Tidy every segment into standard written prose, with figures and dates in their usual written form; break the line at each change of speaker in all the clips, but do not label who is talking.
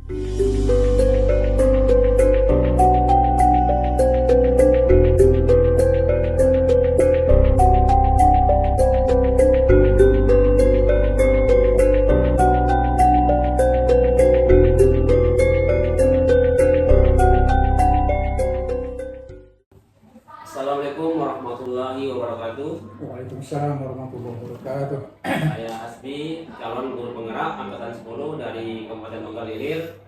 Assalamualaikum warahmatullahi wabarakatuh.
Waalaikumsalam warahmatullahi wabarakatuh.
Saya Asbi, calon guru penggerak angkatan 10 dari Kabupaten Nonggal Ilir.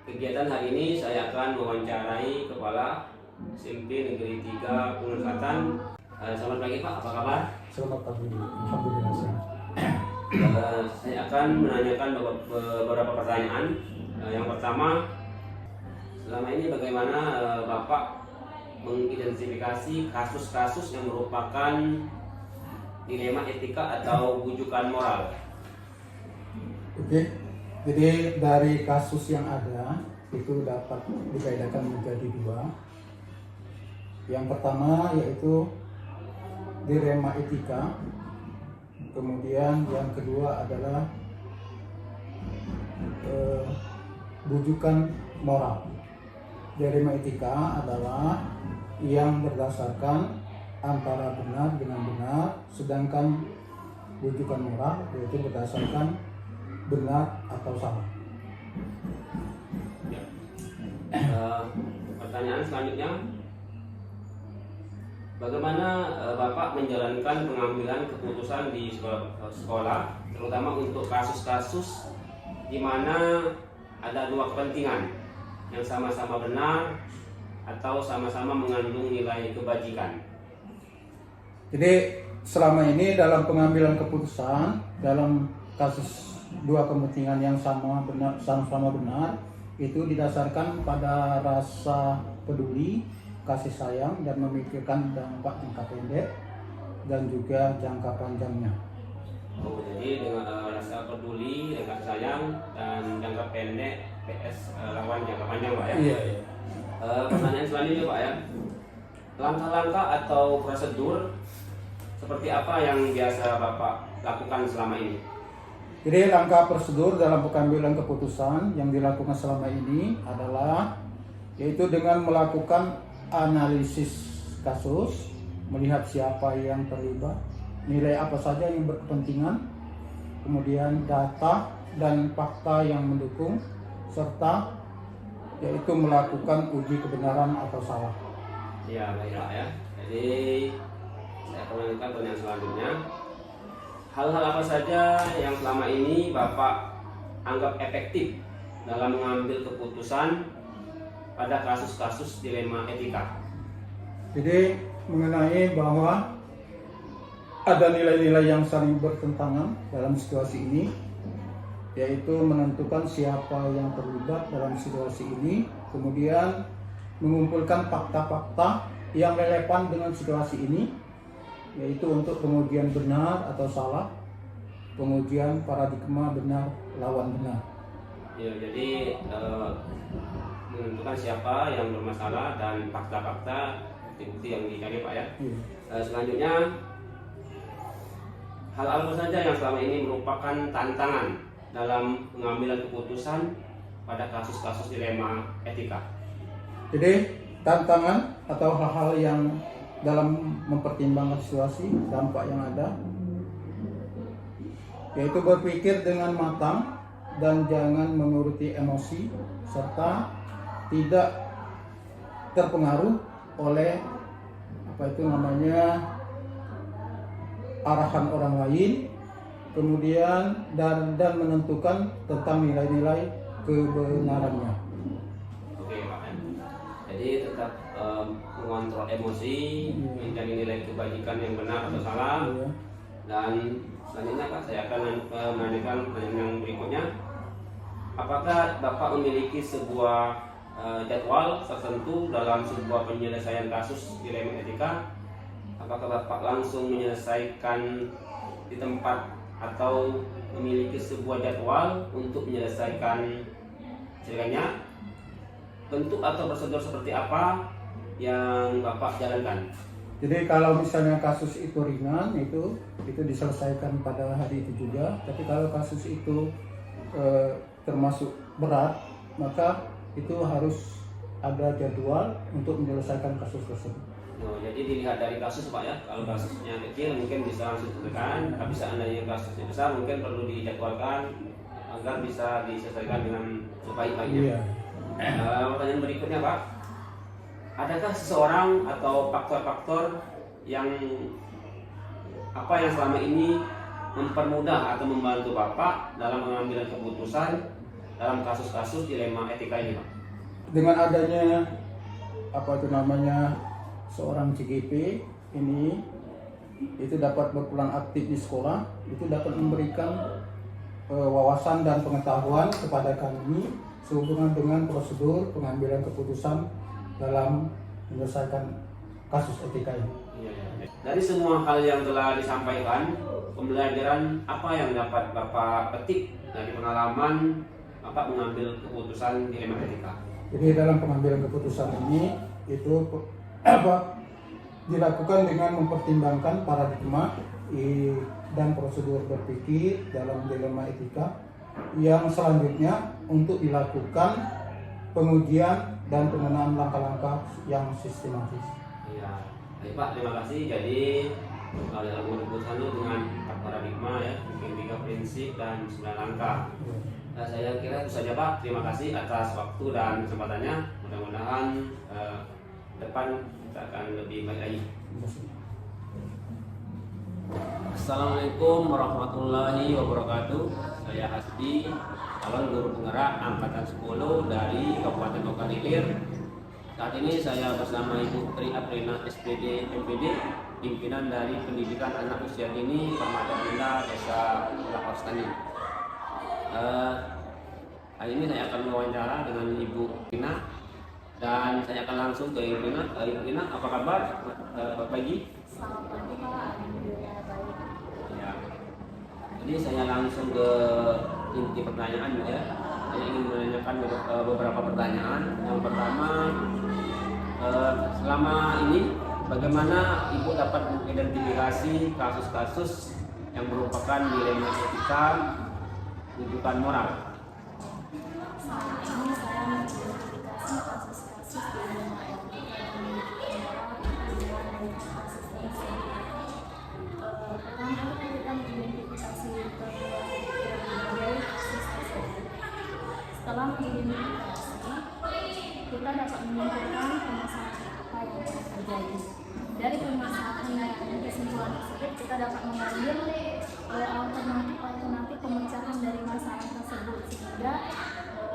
Kegiatan hari ini saya akan mewawancarai Kepala SMP Negeri 3 Punggul Selatan. Selamat pagi Pak, apa kabar?
Selamat pagi, alhamdulillah sehat.
Saya akan menanyakan beberapa pertanyaan. Yang pertama, selama ini bagaimana Bapak mengidentifikasi kasus-kasus yang merupakan dilema etika atau bujukan moral?
Oke, jadi dari kasus yang ada itu dapat dibedakan menjadi dua. Yang pertama yaitu dilema etika, kemudian yang kedua adalah bujukan moral. Dilema etika adalah yang berdasarkan antara benar dengan benar, sedangkan bujukan moral yaitu berdasarkan benar atau salah.
Pertanyaan selanjutnya, bagaimana Bapak menjalankan pengambilan keputusan di sekolah, terutama untuk kasus-kasus di mana ada dua kepentingan yang sama-sama benar atau sama-sama mengandung nilai kebajikan?
Jadi selama ini dalam pengambilan keputusan dalam kasus dua kepentingan yang sama-sama benar itu didasarkan pada rasa peduli, kasih sayang, dan memikirkan dampak jangka pendek dan juga jangka panjangnya.
Oh, jadi dengan rasa peduli, kasih sayang, dan jangka pendek PS lawan jangka panjang Pak ya?
Iya.
Pertanyaan selanjutnya Pak ya, langkah-langkah atau prosedur seperti apa yang biasa Bapak lakukan selama ini?
Jadi langkah prosedur dalam pengambilan keputusan yang dilakukan selama ini adalah yaitu dengan melakukan analisis kasus, melihat siapa yang terlibat, nilai apa saja yang berkepentingan, kemudian data dan fakta yang mendukung, serta yaitu melakukan uji kebenaran atau salah.
Ya baik Pak ya. Jadi saya akan melanjutkan pertanyaan selanjutnya. Hal-hal apa saja yang selama ini Bapak anggap efektif dalam mengambil keputusan pada kasus-kasus dilema etika?
Jadi mengenai bahwa ada nilai-nilai yang saling bertentangan dalam situasi ini, yaitu menentukan siapa yang terlibat dalam situasi ini, kemudian mengumpulkan fakta-fakta yang relevan dengan situasi ini, yaitu untuk pengujian benar atau salah, pengujian paradigma benar lawan benar.
Ya, jadi menentukan siapa yang bermasalah dan fakta-fakta bukti yang dicari Pak ya. Selanjutnya, hal apa saja yang selama ini merupakan tantangan dalam pengambilan keputusan pada kasus-kasus dilema etika?
Jadi tantangan atau hal-hal yang dalam mempertimbangkan situasi, dampak yang ada, yaitu berpikir dengan matang dan jangan menuruti emosi, serta tidak terpengaruh oleh arahan orang lain, kemudian dan menentukan tentang nilai-nilai kebenarannya.
Oke Pak. Jadi tetap mengontrol emosi, mencari nilai kebajikan yang benar atau salah. Dan selanjutnya Pak, saya akan menanyakan pertanyaan yang berikutnya. Apakah Bapak memiliki sebuah jadwal tertentu dalam sebuah penyelesaian kasus dilema etika? Apakah Bapak langsung menyelesaikan di tempat atau memiliki sebuah jadwal untuk menyelesaikan ceritanya? Bentuk atau prosedur seperti apa yang Bapak jalankan?
Jadi kalau misalnya kasus itu ringan, itu diselesaikan pada hari itu juga. Tapi kalau kasus itu termasuk berat, maka itu harus ada jadwal untuk menyelesaikan kasus tersebut.
Oh, jadi dilihat dari kasus Pak ya. Kalau kasusnya kecil mungkin bisa langsung diselesaikan, tapi seandainya kasusnya besar mungkin perlu dijadwalkan agar bisa diselesaikan dengan sebaik-baiknya. Pertanyaan berikutnya Pak, adakah seseorang atau faktor-faktor yang selama ini mempermudah atau membantu Bapak dalam mengambil keputusan dalam kasus-kasus dilema etika ini Pak?
Dengan adanya seorang CGP ini itu dapat berperan aktif di sekolah, itu dapat memberikan wawasan dan pengetahuan kepada kami sehubungan dengan prosedur pengambilan keputusan dalam menyelesaikan kasus etika ini.
Dari semua hal yang telah disampaikan, pembelajaran apa yang dapat Bapak petik dari pengalaman Bapak mengambil keputusan dilema etika?
Jadi dalam pengambilan keputusan ini itu dilakukan dengan mempertimbangkan paradigma dan prosedur berpikir dalam dilema etika yang selanjutnya untuk dilakukan pengujian dan pengenaan langkah-langkah yang sistematis.
Iya, baik Pak, terima kasih. Jadi dalam keputusan itu dengan 4 paradigma ya, mungkin 3 prinsip dan 9 langkah. Nah, saya kira itu saja Pak. Terima kasih atas waktu dan kesempatannya. Mudah-mudahan depan kita akan lebih baik lagi. Assalamualaikum warahmatullahi wabarakatuh. Saya Hasbi, calon guru penggerak angkatan 10 dari Kabupaten Ogan Ilir. Saat ini saya bersama Ibu Tri Aprina SPD MPD, pimpinan dari pendidikan anak usia dini Permata Indah Desa Lakostani. Hari ini saya akan mewawancara dengan Ibu Rina dan saya akan langsung ke Ibu Rina. Ibu Rina, apa kabar? Selamat pagi.
Selamat pagi Pak, alhamdulillah baik.
Ya. Jadi saya langsung ke inti pertanyaan ya. Saya ingin menanyakan beberapa pertanyaan. Yang pertama, selama ini bagaimana Ibu dapat mengidentifikasi kasus-kasus yang merupakan dilema etika, rujukan moral?
Saat ini saya mengidentifikasi kasus-kasus dilema etika dan rujukan moral dengan kasus tersebut. Pertama kita mengidentifikasi berbagai kasus tersebut. Setelah mengidentifikasi, kita dapat menyimpulkan permasalahan apa yang terjadi. Dari permasalahan dan kesimpulan tersebut, kita dapat mengambil alternatif pemecahan dari masalah tersebut sehingga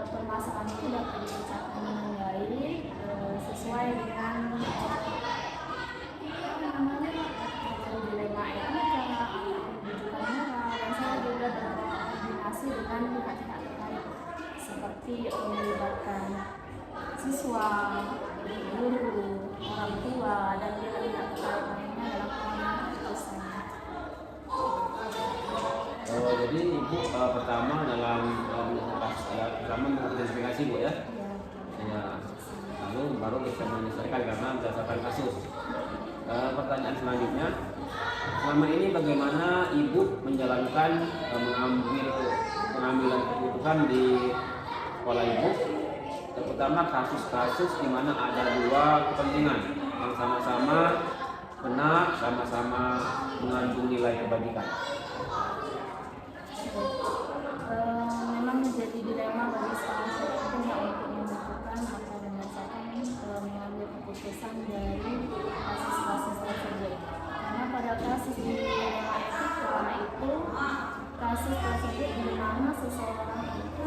permasalahan itu dapat dipecahkan dengan baik sesuai dengan dilema etika, rujukan moral, dan saya juga berkoordinasi dengan pihak-pihak terkait seperti melibatkan siswa, guru, orang tua, dan pihak-pihak terkait lainnya dalam pengambilan keputusan.
Jadi Ibu pertama dalam mengidentifikasi Bu ya. Ya. Lalu baru bisa menyelesaikan karena berdasarkan kasus. Pertanyaan selanjutnya, selama ini bagaimana Ibu menjalankan pengambilan keputusan di sekolah Ibu, terutama kasus-kasus di mana ada 2 kepentingan yang sama-sama benar, sama-sama mengandung nilai kebajikan?
Memang menjadi dilema bagi seorang pemimpin yang untuk menentukan atau berdasarkan mengambil keputusan dari kasus-kasus tersebut. Karena pada kasus dilema etika itu kasus tersebut di mana seseorang itu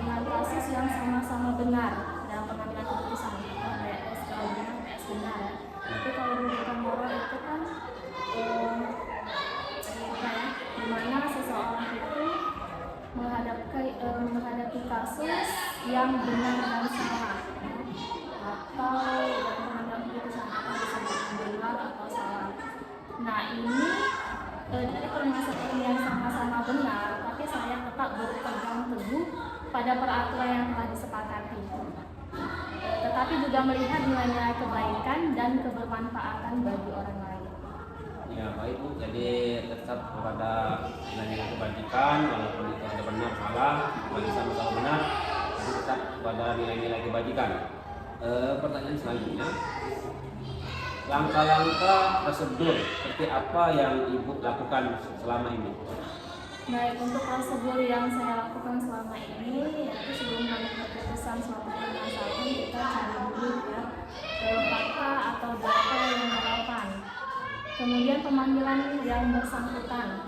dengan kasus yang sama-sama benar dalam pengambilan keputusan, PS kalau benar, PS benar ya. Tapi kalau rujukan moral itu kan di mana seseorang itu menghadapi kasus yang benar dan salah, atau dalam pengambilan keputusan akan disebut benar atau salah. Nah ini dari permasalahan yang sama-sama benar, tapi saya tetap berpegang teguh pada peraturan yang telah disepakati. Tetapi juga melihat nilai-nilai kebaikan dan kebermanfaatan bagi orang lain.
Ya baik Bu, jadi tetap kepada nilai kebajikan, walaupun itu ada benar salah, bagi sama-sama benar, tapi tetap kepada nilai-nilai kebajikan. Pertanyaan selanjutnya, langkah-langkah prosedur seperti apa yang Ibu lakukan selama ini?
Baik, untuk prosedur yang saya lakukan selama ini, yaitu sebelum kami keputusan suatu permasalahan, kita cari dulu ya fakta atau data yang relevan. Kemudian pemanggilan yang bersangkutan.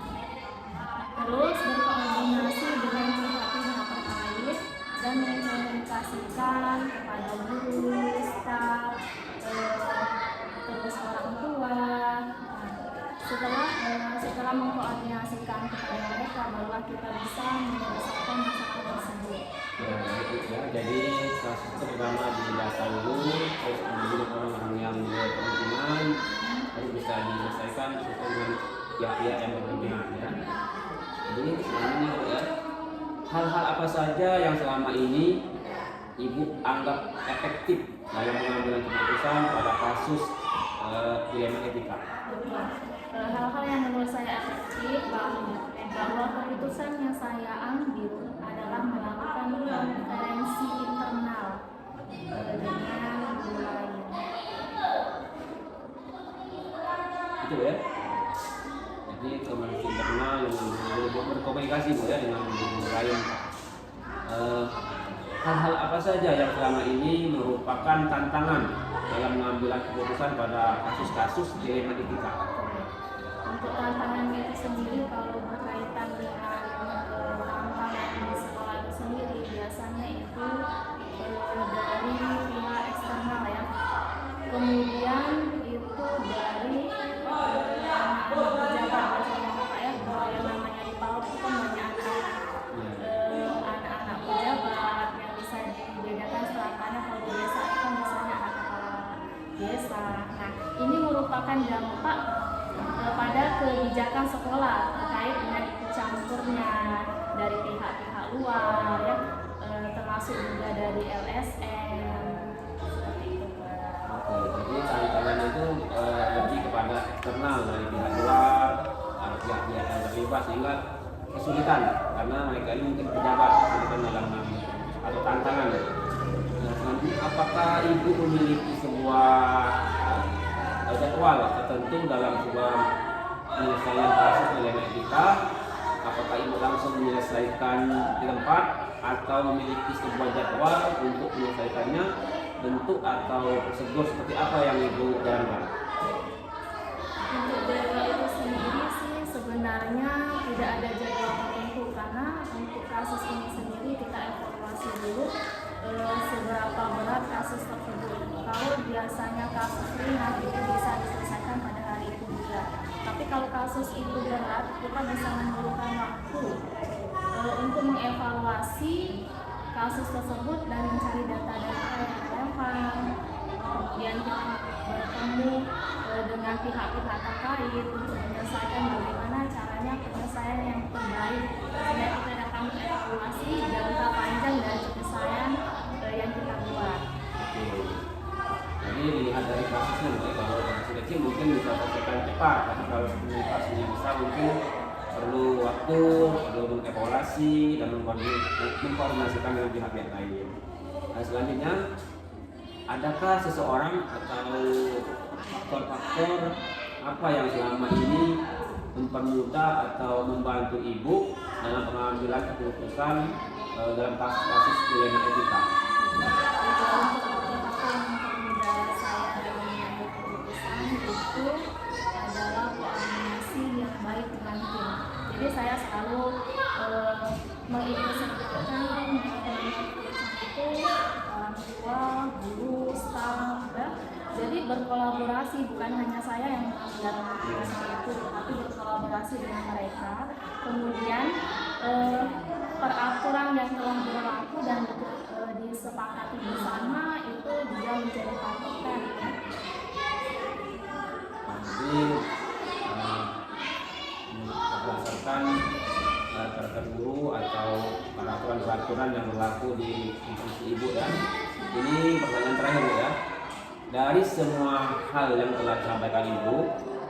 Terus berkoordinasi dengan pihak-pihak terkait dan mengkomunikasikan kepada guru, staf, terus orang tua. Setelah mengkoordinasikan kepada mereka, barulah kita bisa menyelesaikan masalah tersebut.
Ya, gitu ya. Jadi salah satu pertama didata dulu, terus kemudian orang-orang yang berkepentingan baru bisa diselesaikan sesuai dengan pihak-pihak yang berkepentingan ya. Jadi selanjutnya ya, hal-hal apa saja yang selama ini Ibu anggap efektif dalam pengambilan keputusan pada kasus dilema etika?
Hal-hal yang menurut saya efektif bahwa keputusan yang saya ambil adalah melakukan konferensi internal dengan guru lain.
Itu ya. Jadi komunikasi internal dengan guru berkomunikasi Bu ya dengan guru lain. Hal-hal apa saja yang selama ini merupakan tantangan dalam mengambil keputusan pada kasus-kasus dilema etika?
Untuk tantangan itu sendiri, kalau berkaitan dengan tantangan di sekolah itu sendiri, biasanya itu dari pihak eksternal ya. Kemudian itu dari anak-anak pejabat biasanya Pak ya. Kalau yang namanya di PAUD itu kan banyak anak-anak pejabat yang bisa dibedakan selatannya. Kalau di desa itu kan biasanya anak kepala desa. Nah, ini merupakan dampak pada kebijakan sekolah terkait dengan ikut campurnya dari pihak-pihak luar ya, termasuk juga dari LSM seperti itu Pak.
Oke, jadi tantangan itu lebih kepada eksternal dari pihak luar, pihak-pihak yang terlibat sehingga kesulitan karena mereka ini mungkin pejabat kesulitan dalam atau tantangan. Nah, selanjutnya apakah Ibu memiliki sebuah jadwal tertentu dalam sebuah penyelesaian kasus dilema etika? Apakah Ibu langsung menyelesaikan di tempat atau memiliki sebuah jadwal untuk menyelesaikannya? Bentuk atau prosedur seperti apa yang Ibu jalankan?
Untuk jadwal itu sendiri sih sebenarnya tidak ada jadwal tertentu, karena untuk kasus ini sendiri kita evaluasi dulu seberapa berat kasus tersebut. Kalau biasanya kasus ringan itu bisa diselesaikan pada hari itu juga. Tapi kalau kasus itu berat, kita bisa memerlukan waktu untuk mengevaluasi kasus tersebut dan mencari data-data yang relevan. Kemudian kita bertemu dengan pihak-pihak terkait untuk menyelesaikan bagaimana caranya penyelesaian yang terbaik. Sehingga kita akan mengevaluasi jangka panjang dari penyelesaian yang kita buat.
Jadi dilihat dari kasusnya, kalau kasus kecil mungkin bisa selesaikan cepat, tapi kalau kasusnya besar mungkin perlu waktu, perlu mengevaluasi dan mengkoordinasikan dengan pihak-pihak lain. Nah, selanjutnya, adakah seseorang atau faktor-faktor apa yang selama ini mempermudah atau membantu Ibu dalam pengambilan keputusan dalam kasus dilema etika?
Itu adalah koordinasi yang baik dengan tim. Jadi saya selalu mengikut sertakan itu orang tua, guru, staf, ya. Jadi berkolaborasi, bukan hanya saya yang mengambil keputusan itu, tapi berkolaborasi dengan mereka. Kemudian peraturan yang telah berlaku dan disepakati bersama itu juga menjadi patokan.
Jadi berdasarkan peraturan guru atau peraturan yang berlaku di institusi Ibu ya. Ini pertanyaan terakhir ya. Dari semua hal yang telah disampaikan Ibu,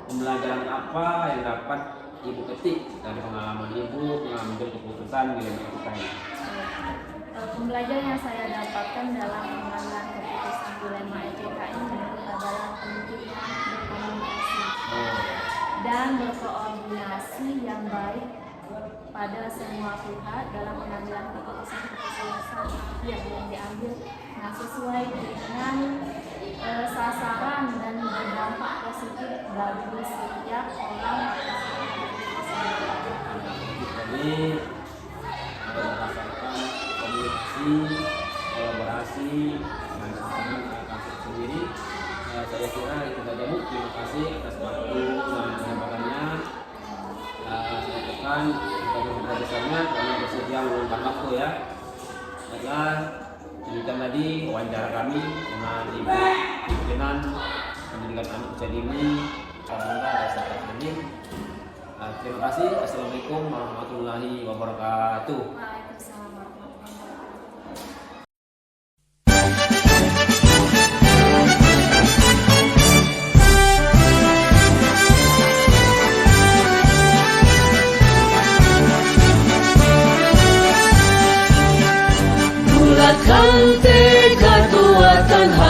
pembelajaran apa yang dapat ibu petik dari pengalaman ibu mengambil keputusan di kita ini?
Pembelajaran yang saya dapatkan dalam pengambilan keputusan dilema EJK ini adalah pentingnya berkomunikasi dan berkoordinasi yang baik pada semua pihak dalam pengambilan keputusan yang diambil sesuai dengan sasaran dan berdampak positif bagi setiap orang.
Jadi berdasarkan komunikasi, kolaborasi dengan pasangan kasus sendiri, saya kira itu saja Bu. Terima kasih atas waktu dan kesempatannya. Saya tekan untuk besarnya karena bersedia meluangkan waktu ya. Baiklah, demikian tadi wawancara kami dengan Ibu Pimpinan Pendidikan Anak Usia Dini Kabunda Desa Kabupaten. Terima kasih. Assalamualaikum warahmatullahi wabarakatuh.
Waalaikumsalam warahmatullahi wabarakatuh.
Bulatkan tekad kuatkan hati.